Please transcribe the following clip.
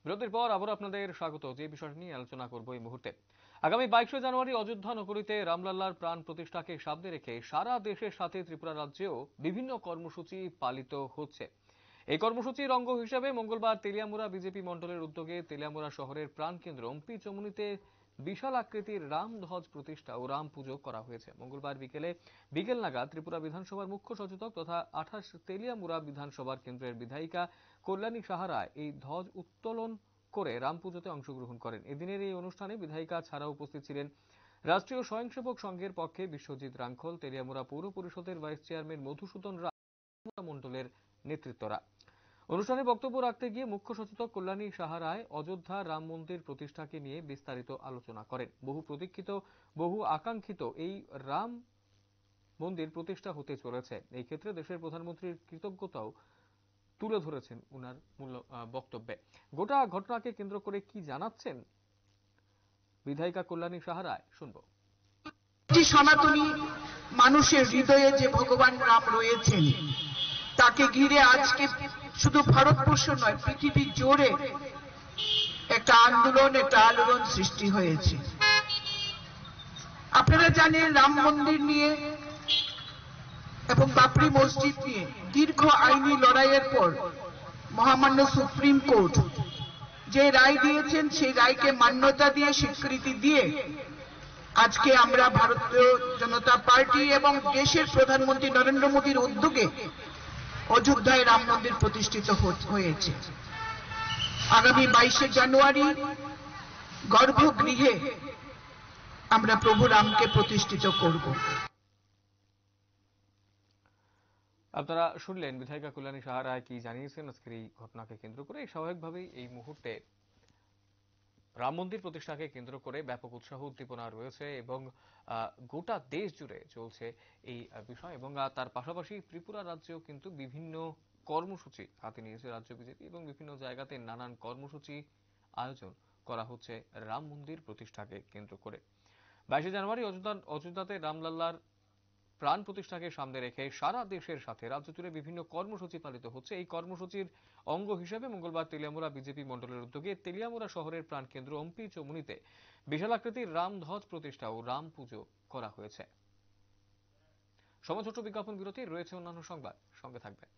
বিরতির পর আবার আপনাদের স্বাগত। যে বিষয়টি নিয়ে আলোচনা করব এই মুহূর্তে, আগামী 22শে জানুয়ারি অযোধ্যা নগরীতে রামলাল্লার প্রাণ প্রতিষ্ঠাকে সামনে রেখে সারা দেশের সাথে ত্রিপুরা রাজ্যেও বিভিন্ন কর্মসূচি পালিত হচ্ছে। এই কর্মসূচির অঙ্গ হিসেবে মঙ্গলবার তেলিয়ামুড়া বিজেপি মণ্ডলের উদ্যোগে তেলিয়ামুড়া শহরের প্রাণকেন্দ্র অম্পি চমুনিতে বিশাল আকৃতির রাম ধ্বজ প্রতিষ্ঠা ও রাম পুজো করা হয়েছে। মঙ্গলবার বিকেল নাগাদ ত্রিপুরা বিধানসভার মুখ্য সচেতক তথা 28 তেলিয়ামুড়া বিধানসভার কেন্দ্রের বিধায়িকা কল্যাণী সাহা এই ধ্বজ উত্তোলন করে রাম পুজোতে অংশগ্রহণ করেন। এদিনের এই অনুষ্ঠানে বিধায়িকা ছাড়াও উপস্থিত ছিলেন রাষ্ট্রীয় স্বয়ংসেবক সংঘের পক্ষে বিশ্বজিৎ রাংখল, তেলিয়ামুড়া পৌর পরিষদের ভাইস চেয়ারম্যান মধুসূদন রায় মণ্ডলের নেতৃত্বরা। অনুষ্ঠানে বক্তব্য রাখতে গিয়ে মুখ্য সচেতক কল্যাণী সাহা অযোধ্যা রাম মন্দির প্রতিষ্ঠাকে নিয়ে বিস্তারিত আলোচনা করেন। বহু প্রতীক্ষিত, বহু আকাঙ্ক্ষিত এই রাম মন্দির প্রতিষ্ঠা হতে চলেছে। এই ক্ষেত্রে দেশের প্রধানমন্ত্রীর কৃতজ্ঞতাও তুলে ধরেছেন উনার মূল বক্তব্যে। গোটা ঘটনাকে কেন্দ্র করে কি জানাচ্ছেন বিধায়িকা কল্যাণী সাহা, শুনবো। সনাতনী মানুষের হৃদয়ে যে ভগবান রাম রয়েছেন তাকে ঘিরে আজকে শুধু ভারতবর্ষ নয়, পৃথিবী জুড়ে একটা আলোড়ন সৃষ্টি হয়েছে। আপনারা জানেন রাম মন্দির নিয়ে এবং বাবরি মসজিদ নিয়ে দীর্ঘ আইনি লড়াইয়ের পর মহামান্য সুপ্রিম কোর্ট যে রায় দিয়েছেন সেই রায়কে মান্যতা দিয়ে, স্বীকৃতি দিয়ে আজকে আমরা ভারতীয় জনতা পার্টি এবং দেশের প্রধানমন্ত্রী নরেন্দ্র মোদীর উদ্যোগে অযোধ্যায় রাম মন্দির প্রতিষ্ঠিত হয়েছে। আগামী 22শে জানুয়ারি গর্ভগৃহে আমরা প্রভু রামকে প্রতিষ্ঠিত করব। আপনারা শুনলেন বিধায়িকা কল্যাণী সাহা কি জানিয়েছেন আজকের এই ঘটনাকে কেন্দ্র করে। স্বাভাবিকভাবেই এই মুহূর্তে রাম মন্দির প্রতিষ্ঠাকে কেন্দ্র করে ব্যাপক উৎসাহ উদ্দীপনা রয়েছে এবং গোটা দেশ জুড়ে চলছে এই বিষয়। এবং তার পাশাপাশি ত্রিপুরা রাজ্যেও কিন্তু বিভিন্ন কর্মসূচি হাতে নিয়েছে রাজ্য বিজেপি এবং বিভিন্ন জায়গাতে নানান কর্মসূচি আয়োজন করা হচ্ছে রাম মন্দির প্রতিষ্ঠাকে কেন্দ্র করে। 22শে জানুয়ারি অযোধ্যাতে রামলাল্লার প্রাণ প্রতিষ্ঠাকে সামনে রেখে সারা দেশের সাথে রাজ্য জুড়ে বিভিন্ন কর্মসূচি পালিত হচ্ছে। এই কর্মসূচির অঙ্গ হিসেবে মঙ্গলবার তেলিয়ামুড়া বিজেপি মণ্ডলের উদ্যোগে তেলিয়ামুড়া শহরের প্রাণকেন্দ্র অম্পি চমুনিতে বিশাল আকৃতির রাম ধ্বজ প্রতিষ্ঠা ও রাম পুজো করা হয়েছে। সময় ছোট বিজ্ঞাপন বিরতি, রয়েছে অন্যান্য সংবাদ, সঙ্গে থাকবেন।